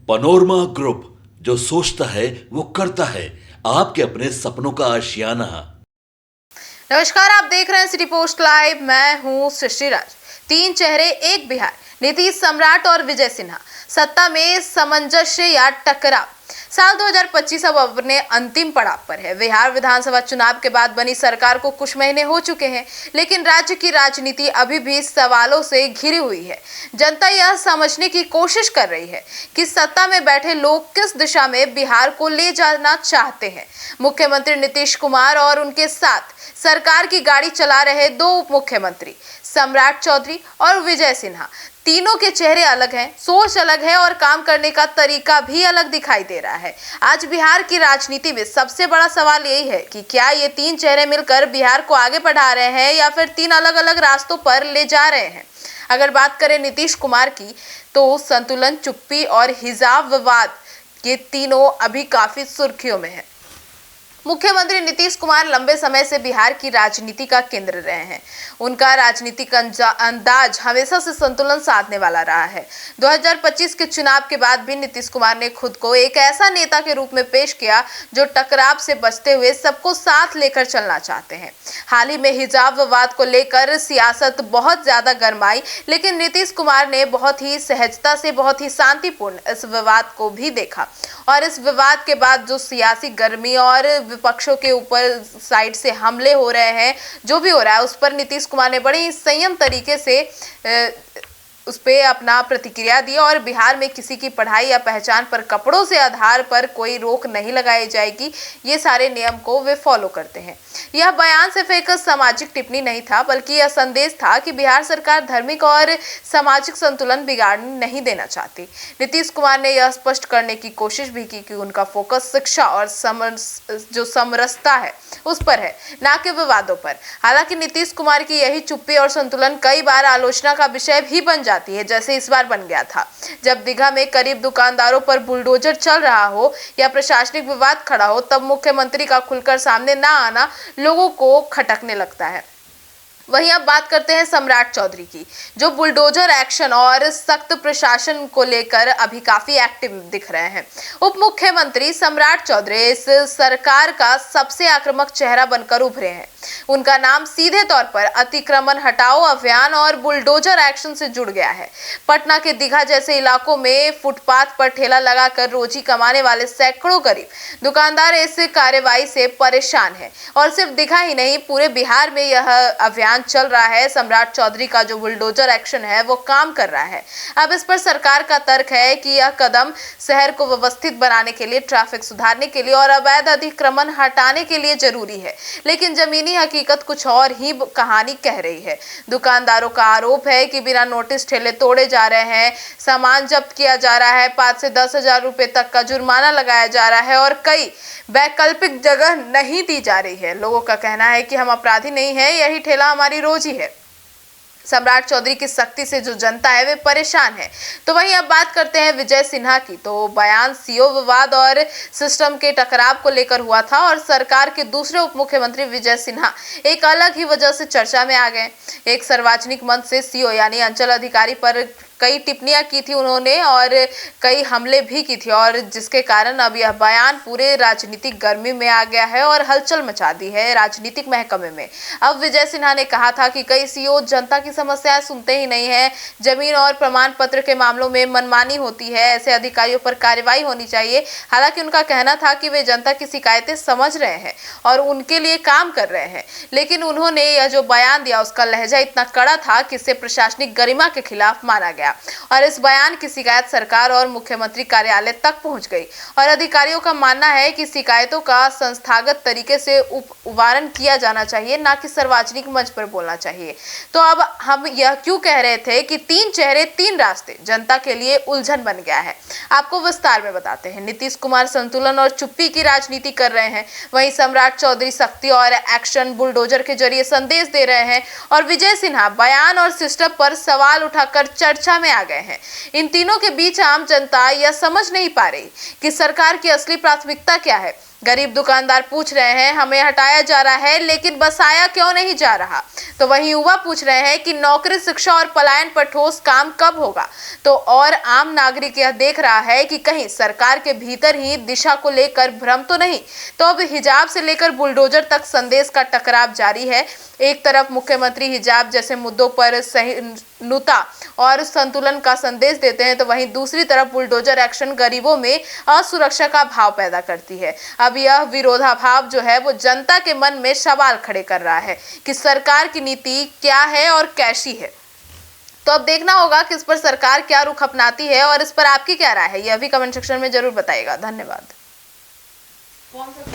Panorama group, जो सोचता है वो करता है। आपके अपने सपनों का आशियाना। नमस्कार, आप देख रहे हैं सिटी पोस्ट लाइव। मैं हूं सृष्टि राज। तीन चेहरे एक बिहार, नीतीश सम्राट और विजय सिन्हा। सत्ता में सामंजस्य या टकराव। साल 2025 अब अपने अंतिम पड़ाव पर है। बिहार विधानसभा चुनाव के बाद बनी सरकार को कुछ महीने हो चुके हैं, लेकिन राज्य की राजनीति अभी भी सवालों से घिरी हुई है। जनता यह समझने की कोशिश कर रही है कि सत्ता में बैठे लोग किस दिशा में बिहार को ले जाना चाहते हैं। मुख्यमंत्री नीतीश कुमार और उनके साथ सरकार की गाड़ी चला रहे दो उप मुख्यमंत्री सम्राट चौधरी और विजय सिन्हा, तीनों के चेहरे अलग हैं, सोच अलग है और काम करने का तरीका भी अलग दिखाई दे रहा है। आज बिहार की राजनीति में सबसे बड़ा सवाल यही है कि क्या ये तीन चेहरे मिलकर बिहार को आगे बढ़ा रहे हैं या फिर तीन अलग अलग रास्तों पर ले जा रहे हैं। अगर बात करें नीतीश कुमार की, तो संतुलन, चुप्पी और हिजाब विवाद, ये तीनों अभी काफी सुर्खियों में है। मुख्यमंत्री नीतीश कुमार लंबे समय से बिहार की राजनीति का केंद्र रहे हैं। उनका राजनीतिक अंदाज हमेशा से संतुलन साधने वाला रहा है। 2025 के चुनाव के बाद भी नीतीश कुमार ने खुद को एक ऐसा नेता के रूप में पेश किया जो टकराव से बचते हुए सबको साथ लेकर चलना चाहते हैं। हाल ही में हिजाब विवाद को लेकर सियासत बहुत ज्यादा गर्माई, लेकिन नीतीश कुमार ने बहुत ही सहजता से, बहुत ही शांतिपूर्ण इस विवाद को भी देखा और इस विवाद के बाद जो सियासी गर्मी और विपक्षों के ऊपर साइड से हमले हो रहे हैं, जो भी हो रहा है, उस पर नीतीश कुमार ने बड़े ही संयम तरीके से उस पे अपना प्रतिक्रिया दी और बिहार में किसी की पढ़ाई या पहचान पर कपड़ों से आधार पर कोई रोक नहीं लगाई जाएगी, ये सारे नियम को वे फॉलो करते हैं। यह बयान सिर्फ एक सामाजिक टिप्पणी नहीं था, बल्कि यह संदेश था कि बिहार सरकार धार्मिक और सामाजिक संतुलन बिगाड़ने नहीं देना चाहती। नीतीश कुमार ने यह स्पष्ट करने की कोशिश भी की कि उनका फोकस शिक्षा और जो समरसता है उस पर है, ना कि विवादों पर। हालांकि नीतीश कुमार की यही चुप्पी और संतुलन कई बार आलोचना का विषय भी बन जाती है, जैसे इस बार बन गया था जब दीघा में करीब दुकानदारों पर बुलडोजर चल रहा हो या प्रशासनिक विवाद खड़ा हो, तब मुख्यमंत्री का खुलकर सामने ना आना लोगों को खटकने लगता है। वहीं अब बात करते हैं सम्राट चौधरी की, जो बुलडोजर एक्शन और सख्त प्रशासन को लेकर अभी काफी एक्टिव दिख रहे हैं। उप मुख्यमंत्री सम्राट चौधरी इस सरकार का सबसे आक्रामक चेहरा बनकर उभरे हैं। उनका नाम सीधे तौर पर अतिक्रमण हटाओ अभियान और बुलडोजर एक्शन से जुड़ गया है। पटना के दीघा जैसे इलाकों में फुटपाथ पर ठेला लगाकर रोजी कमाने वाले सैकड़ों गरीब दुकानदार इस कार्रवाई से परेशान हैं और सिर्फ दीघा ही नहीं, पूरे बिहार में यह अभियान चल रहा है। सम्राट चौधरी का जो बुलडोजर एक्शन है वो काम कर रहा है। अब इस पर सरकार का तर्क है कि यह कदम शहर को व्यवस्थित बनाने के लिए, ट्रैफिक सुधारने के लिए और अवैध अतिक्रमण हटाने के लिए जरूरी है, लेकिन जमीनी हकीकत कुछ और ही कहानी कह रही है। दुकानदारों का आरोप है कि बिना नोटिस ठेले तोड़े जा रहे हैं, सामान जब्त किया जा रहा है, 5 से 10 हजार रुपए तक का जुर्माना लगाया जा रहा है और कई वैकल्पिक जगह नहीं दी जा रही है। लोगों का कहना है कि हम अपराधी नहीं है, यही ठेला हमारी रोजी है। सम्राट चौधरी की सख्ती से जो जनता है वे परेशान है। तो वहीं अब बात करते हैं विजय सिन्हा की। तो बयान सीओ विवाद और सिस्टम के टकराव को लेकर हुआ था और सरकार के दूसरे उप मुख्यमंत्री विजय सिन्हा एक अलग ही वजह से चर्चा में आ गए। एक सार्वजनिक मंच से सीओ यानी अंचल अधिकारी पर कई टिप्पणियां की थी उन्होंने और कई हमले भी की थी, और जिसके कारण अब यह बयान पूरे राजनीतिक गर्मी में आ गया है और हलचल मचा दी है राजनीतिक महकमे में। अब विजय सिन्हा ने कहा था कि कई सीओ जनता की समस्याएं सुनते ही नहीं है, जमीन और प्रमाण पत्र के मामलों में मनमानी होती है, ऐसे अधिकारियों पर कार्रवाई होनी चाहिए। हालांकि उनका कहना था कि वे जनता की शिकायतें समझ रहे हैं और उनके लिए काम कर रहे हैं, लेकिन उन्होंने यह जो बयान दिया उसका लहजा इतना कड़ा था कि इसे प्रशासनिक गरिमा के खिलाफ माना गया और इस बयान की शिकायत सरकार और मुख्यमंत्री कार्यालय तक पहुंच गई और अधिकारियों का मानना है कि शिकायतों का संस्थागत तरीके से उवारण किया जाना चाहिए, ना कि सार्वजनिक मंच पर बोलना चाहिए। तो अब हम यह क्यों कह रहे थे कि तीन चेहरे तीन रास्ते जनता के लिए उलझन बन गया है, आपको विस्तार में बताते हैं। नीतीश कुमार संतुलन और चुप्पी की राजनीति कर रहे हैं, वहीं सम्राट चौधरी सख्ती और एक्शन बुलडोजर के जरिए संदेश दे रहे हैं और विजय सिन्हा बयान और सिस्टम पर सवाल उठाकर चर्चा में आ गए हैं। इन तीनों के बीच आम जनता यह समझ नहीं पा रही कि सरकार की असली प्राथमिकता क्या है। गरीब दुकानदार पूछ रहे हैं हमें हटाया जा रहा है लेकिन बसाया क्यों नहीं जा रहा। तो वहीं युवा पूछ रहे हैं कि नौकरी, शिक्षा और पलायन पर ठोस काम कब होगा। तो और आम नागरिक यह देख रहा है कि कहीं सरकार के भीतर ही दिशा को लेकर भ्रम तो नहीं। तो अब हिजाब से लेकर बुलडोजर तक संदेश का टकराव जारी है। एक तरफ मुख्यमंत्री हिजाब जैसे मुद्दों पर सहिष्णुता और संतुलन का संदेश देते हैं, तो वहीं दूसरी तरफ बुलडोजर एक्शन गरीबों में असुरक्षा का भाव पैदा करती है। अब यह विरोधाभाव जो है वो जनता के मन में सवाल खड़े कर रहा है कि सरकार की नीति क्या है और कैसी है। तो अब देखना होगा कि इस पर सरकार क्या रुख अपनाती है और इस पर आपकी क्या राय है, यह भी कमेंट सेक्शन में जरूर बताइएगा। धन्यवाद। कौन सा